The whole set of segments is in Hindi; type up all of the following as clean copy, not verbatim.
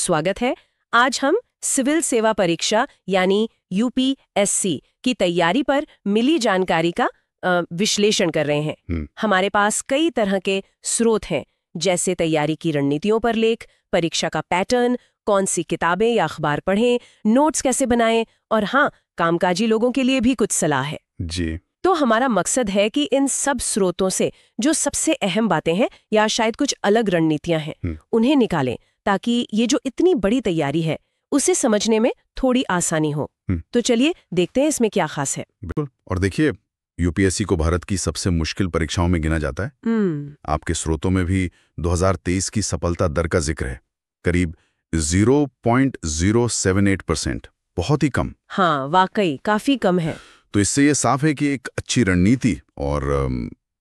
स्वागत है। आज हम सिविल सेवा परीक्षा यानी यूपीएससी की तैयारी पर मिली जानकारी का विश्लेषण कर रहे हैं। हमारे पास कई तरह के स्रोत हैं, जैसे तैयारी की रणनीतियों पर लेख, परीक्षा का पैटर्न, कौन सी किताबें या अखबार पढ़ें, नोट्स कैसे बनाएं और हाँ, कामकाजी लोगों के लिए भी कुछ सलाह है जी। तो हमारा मकसद है कि इन सब स्रोतों से जो सबसे अहम बातें हैं या शायद कुछ अलग रणनीतियां हैं उन्हें निकालें, ताकि ये जो इतनी बड़ी तैयारी है उसे समझने में थोड़ी आसानी हो। तो चलिए देखते हैं इसमें क्या खास है। बिल्कुल। और देखिए, यूपीएससी को भारत की सबसे मुश्किल परीक्षाओं में गिना जाता है। आपके स्रोतों में भी 2023 की सफलता दर का जिक्र है, करीब 0.078%, बहुत ही कम। हाँ, वाकई काफी कम है। तो इससे ये साफ है कि एक अच्छी रणनीति और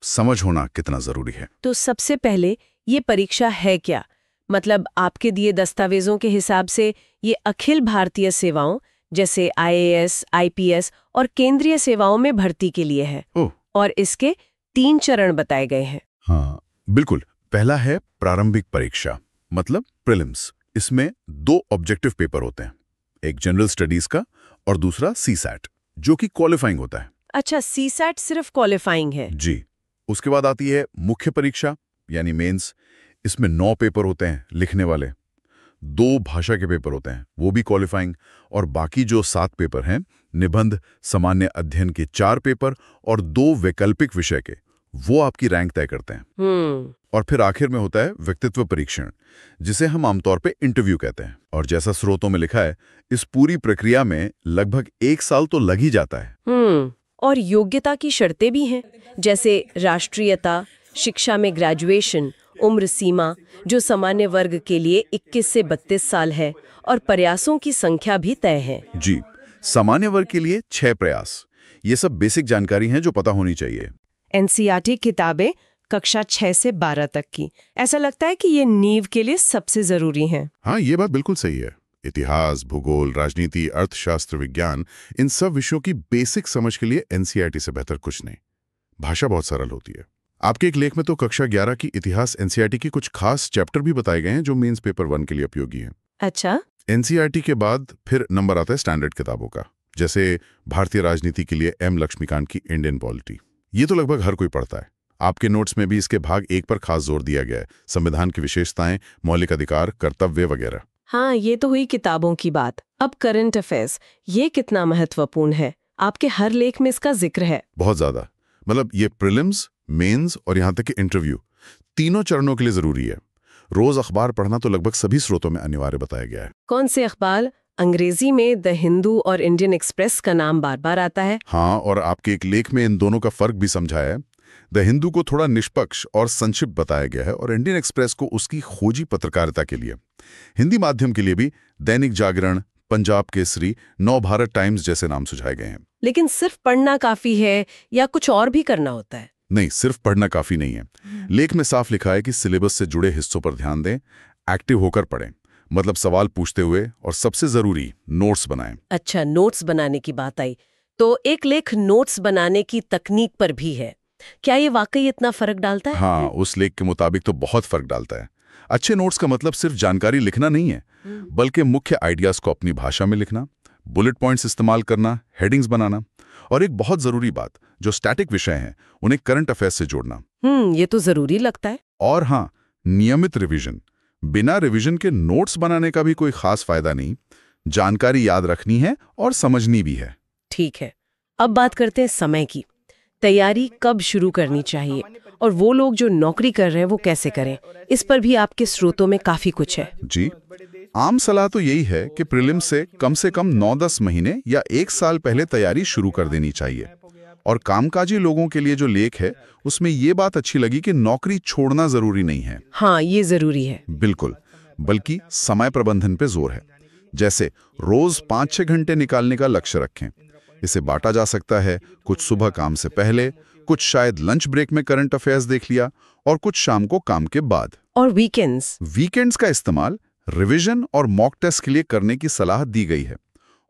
समझ होना कितना जरूरी है। तो सबसे पहले ये परीक्षा है क्या? मतलब आपके दिए दस्तावेजों के हिसाब से ये अखिल भारतीय सेवाओं जैसे आईएएस, आईपीएस और केंद्रीय सेवाओं में भर्ती के लिए है। और इसके 3 चरण बताए गए हैं। हाँ, बिल्कुल। पहला है प्रारंभिक परीक्षा, मतलब प्रीलिम्स। इसमें 2 ऑब्जेक्टिव पेपर होते हैं, एक जनरल स्टडीज का और दूसरा सीसैट, जो कि क्वालिफाइंग होता है। अच्छा, सीसैट सिर्फ क्वालिफाइंग है? जी। उसके बाद आती है मुख्य परीक्षा यानी मेंस। इसमें 9 पेपर होते हैं लिखने वाले, 2 भाषा के पेपर होते हैं, वो भी क्वालिफाइंग, और बाकी जो 7 पेपर हैं, निबंध, सामान्य अध्ययन के 4 पेपर और 2 वैकल्पिक विषय के, वो आपकी रैंक तय करते हैं। और फिर आखिर में होता है व्यक्तित्व परीक्षण, जिसे हम आमतौर पे इंटरव्यू कहते हैं। और जैसा स्रोतों में लिखा है, इस पूरी प्रक्रिया में लगभग 1 साल तो लग ही जाता है। और योग्यता की शर्तें भी हैं, जैसे राष्ट्रीयता, शिक्षा में ग्रेजुएशन, उम्र सीमा जो सामान्य वर्ग के लिए 21 से 32 साल है, और प्रयासों की संख्या भी तय है। जी, सामान्य वर्ग के लिए 6 प्रयास। ये सब बेसिक जानकारी हैं जो पता होनी चाहिए। एनसीईआरटी किताबें कक्षा 6 से 12 तक की, ऐसा लगता है कि ये नींव के लिए सबसे जरूरी है। हाँ, ये बात बिल्कुल सही है। इतिहास, भूगोल, राजनीति, अर्थशास्त्र, विज्ञान, इन सब विषयों की बेसिक समझ के लिए एनसीईआरटी से बेहतर कुछ नहीं। भाषा बहुत सरल होती है। आपके एक लेख में तो कक्षा 11 की इतिहास एनसीईआरटी की कुछ खास चैप्टर भी बताए गए हैं जो मेंस पेपर 1 के लिए उपयोगी हैं। अच्छा। एनसीईआरटी के बाद फिर नंबर आता है स्टैंडर्ड किताबों का, जैसे भारतीय राजनीति के लिए एम लक्ष्मीकांत की इंडियन पॉलिटी। ये तो लगभग हर कोई पढ़ता है। आपके नोट्स में भी इसके भाग 1 पर खास जोर दिया गया है, संविधान की विशेषताएं, मौलिक अधिकार, कर्तव्य वगैरह। हाँ, ये तो हुई किताबों की बात। अब करंट अफेयर्स, ये कितना महत्वपूर्ण है? आपके हर लेख में इसका जिक्र है। बहुत ज्यादा। मतलब ये प्रीलिम्स, मेंस और यहाँ तक कि इंटरव्यू, तीनों चरणों के लिए जरूरी है। रोज अखबार पढ़ना तो लगभग सभी स्रोतों में अनिवार्य बताया गया है। कौन से अखबार? अंग्रेजी में द हिंदू और इंडियन एक्सप्रेस का नाम बार बार आता है। हाँ, और आपके एक लेख में इन दोनों का फर्क भी समझाया है। द हिंदू को थोड़ा निष्पक्ष और संक्षिप्त बताया गया है, और इंडियन एक्सप्रेस को उसकी खोजी पत्रकारिता के लिए। हिंदी माध्यम के लिए भी दैनिक जागरण, पंजाब केसरी, नवभारत टाइम्स जैसे नाम सुझाए गए हैं। लेकिन सिर्फ पढ़ना काफी है या कुछ और भी करना होता है? नहीं, सिर्फ पढ़ना काफी नहीं है। लेख में साफ लिखा है कि सिलेबस से जुड़े हिस्सों पर ध्यान दें, एक्टिव होकर पढ़ें, मतलब सवाल पूछते हुए, और सबसे जरूरी नोट्स बनाएं। अच्छा, नोट्स बनाने की बात आई तो एक लेख नोट्स बनाने की तकनीक पर भी है। क्या ये वाकई इतना फर्क डालता है? हाँ, उस लेख के मुताबिक तो बहुत फर्क डालता है। अच्छे नोट्स का मतलब सिर्फ जानकारी लिखना नहीं है, बल्कि मुख्य आइडियाज को अपनी भाषा में लिखना, बुलेट पॉइंट्स इस्तेमाल करना, हेडिंग्स बनाना, और एक बहुत जरूरी बात, जो स्टैटिक विषय हैं उन्हें करंट अफेयर्स से जोड़ना। ये तो जरूरी लगता है। और हाँ, नियमित रिवीजन। बिना रिवीजन के नोट्स बनाने का भी कोई खास फायदा नहीं। जानकारी याद रखनी है और समझनी भी है। ठीक है, अब बात करते हैं समय की। तैयारी कब शुरू करनी चाहिए, और वो लोग जो नौकरी कर रहे हैं वो कैसे करें? इस पर भी आपके स्रोतों में काफी कुछ है। जी, आम सलाह तो यही है कि प्रीलिम्स से कम 9-10 महीने या 1 साल पहले तैयारी शुरू कर देनी चाहिए। और कामकाजी लोगों के लिए जो लेख है, उसमें ये बात अच्छी लगी कि नौकरी छोड़ना जरूरी नहीं है। हाँ, ये जरूरी है। बिल्कुल, बल्कि समय प्रबंधन पे जोर है। जैसे रोज 5-6 घंटे निकालने का लक्ष्य रखें। इसे बांटा जा सकता है, कुछ सुबह काम से पहले, कुछ शायद लंच ब्रेक में करंट अफेयर्स देख लिया, और कुछ शाम को काम के बाद। और वीकेंड्स का इस्तेमाल रिवीजन और मॉक टेस्ट के लिए करने की सलाह दी गई है।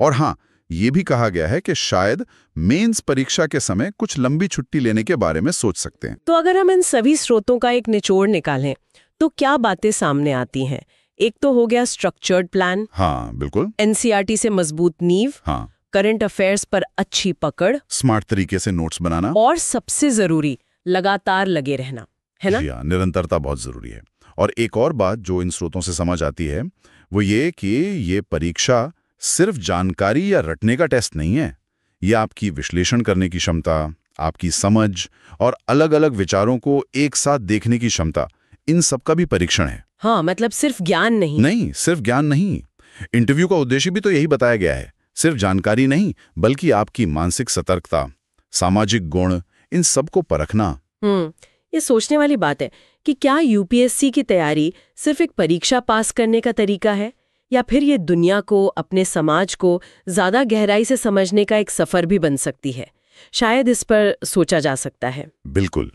और हाँ, ये भी कहा गया है कि शायद मेंस परीक्षा के समय कुछ लंबी छुट्टी लेने के बारे में सोच सकते हैं। तो अगर हम इन सभी स्रोतों का एक निचोड़ निकालें, तो क्या बातें सामने आती हैं? एक तो हो गया स्ट्रक्चर्ड प्लान, हाँ बिल्कुल, एनसीईआरटी से मजबूत नींव, हाँ, करंट अफेयर्स पर अच्छी पकड़, स्मार्ट तरीके से नोट्स बनाना, और सबसे जरूरी लगातार लगे रहना, है ना? जी हाँ, निरंतरता बहुत जरूरी है। और एक और बात जो इन स्रोतों से समझ आती है वो ये कि ये परीक्षा सिर्फ जानकारी या रटने का टेस्ट नहीं है। ये आपकी विश्लेषण करने की क्षमता, आपकी समझ और अलग-अलग विचारों को एक साथ देखने की क्षमता, इन सब का भी परीक्षण है। हाँ, मतलब सिर्फ ज्ञान नहीं। नहीं, सिर्फ ज्ञान नहीं। इंटरव्यू का उद्देश्य भी तो यही बताया गया है। सिर्फ जानकारी नहीं, बल्कि आपकी मानसिक सतर्कता, सामाजिक गुण, इन सब को परखना। ये सोचने वाली बात है कि क्या यूपीएससी की तैयारी सिर्फ एक परीक्षा पास करने का तरीका है, या फिर ये दुनिया को, अपने समाज को ज्यादा गहराई से समझने का एक सफर भी बन सकती है। शायद इस पर सोचा जा सकता है। बिल्कुल।